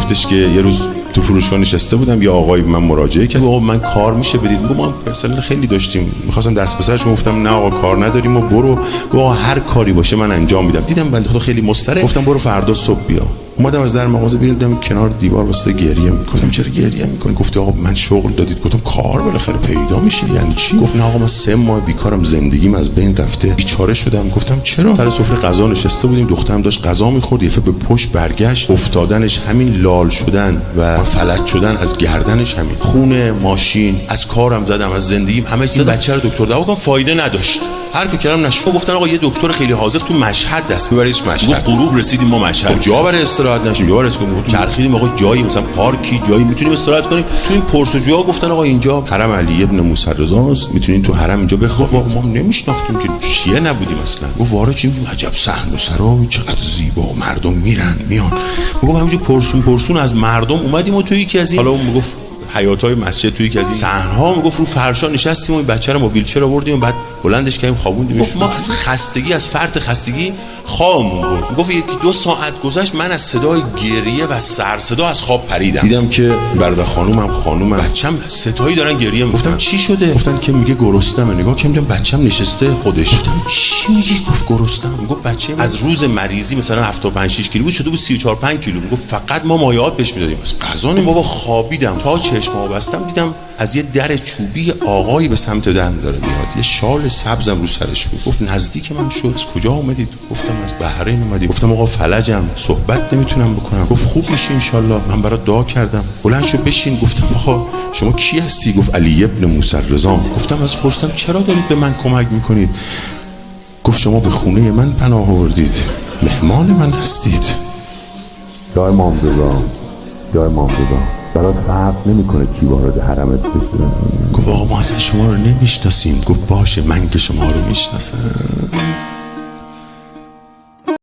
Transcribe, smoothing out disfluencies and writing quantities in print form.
گفتش که یه روز تو فروشگاه نشسته بودم، یه آقایی من مراجعه کرد، آقا من کار میشه بدید؟ میگم ما پرسنل خیلی داشتیم، می‌خواستم دست به سرش، گفتم نه آقا کار نداریم و برو. گفت هر کاری باشه من انجام میدم. دیدم بنده خدا خیلی مضطرب، گفتم برو فردا صبح بیا. اومدم از در مغازه بیرون دیدم کنار دیوار واسه گریه می‌کنم. چرا گریه می‌کنی؟ گفت آقا من شغل دادید. گفتم کار بالاخره پیدا میشه یعنی چی؟ گفت نه آقا من 3 ماه بیکارم، زندگیم از بین رفته، بیچاره شدم. گفتم چرا؟ سر سفره غذا نشسته بودیم، دخترم داشت غذا می‌خورد، یه به پشت برگشت، افتادنش همین لال شدن و فلج شدن از گردنش همین، خونه، ماشین، از کارم زدم، از زندگیم همه چیز. بچه رو دکتر دعوا کردم، فایده نداشت. هر کی کردم نشد. گفتن آقا یه دکتر خیلی حاضر تو مشهد دست ببریش مشهد. گفت غروب رسیدیم ما مشهد، جا برای استراحت نشیم، جا برای چرخیدیم آقا جایی مثلا پارکی جایی میتونیم استراحت کنیم. تو این پرسجوها گفتن آقا اینجا حرم علی ابن موسی رضا است، میتونین تو حرم اینجا بخواب. ما نمیشناختیم که شیعه نبودیم اصلا. گفت وارد شیم، عجب صحن و سرای چقدر زیبا، مردم میرن میان. میگم همینجا پرسون از مردم اومدیم و تو یکی از این، حالا اون میگفت حیاطای مسجد توی یکی از این صحنه‌ها، میگفت رو فرشا نشستیم و این بچه رو با ویلچر آوردیم و بعد بلندش کردیم خوابوندیم. ما از خستگی، از فرط خستگی خوابمون برد. میگفت 1-2 ساعت گذشت، من از صدای گریه و سر صدا از خواب پریدم. دیدم که برادر خانومم بچه‌م ستایی دارن گریه میکنن. گفتم چی شده؟ گفتن که میگه گرسنمه. نگاه کردم بچه‌م نشسته خودش. گفتم چی میگی؟ گفت گرسنم. میگفت بچه‌م از روز مریضی مثلا 75-6 کیلو بود شده بود 34-5 کیلو. میگفت فقط ما مایعات بهش میدادیم، غذا نمی‌خورد. بابا خوابیدم تا چشمو بستم دیدم از یه در چوبی آقایی به سمت در داره میاد، یه شال سبزم رو سرش بود. گفت نزدیک من شد. از کجا اومدید؟ گفتم از بحرین اومدیم. گفتم آقا فلجم، صحبت نمیتونم بکنم. گفت خوب میشه ان شاء الله، من برات دعا کردم. بلند شو بشین. گفتم آقا شما کی هستی؟ گفت علی ابن موسی رضا. گفتم از پرسیدم چرا دارید به من کمک میکنید؟ گفت شما به خونه من پناه آوردید، مهمان من هستید. یا امام رضا برات فرق نمیکنه کی وارد حرمت بشه؟ گفت آقا ما اصلا شما رو نمیشناسیم. گفت باشه من که شما رو میشناسم.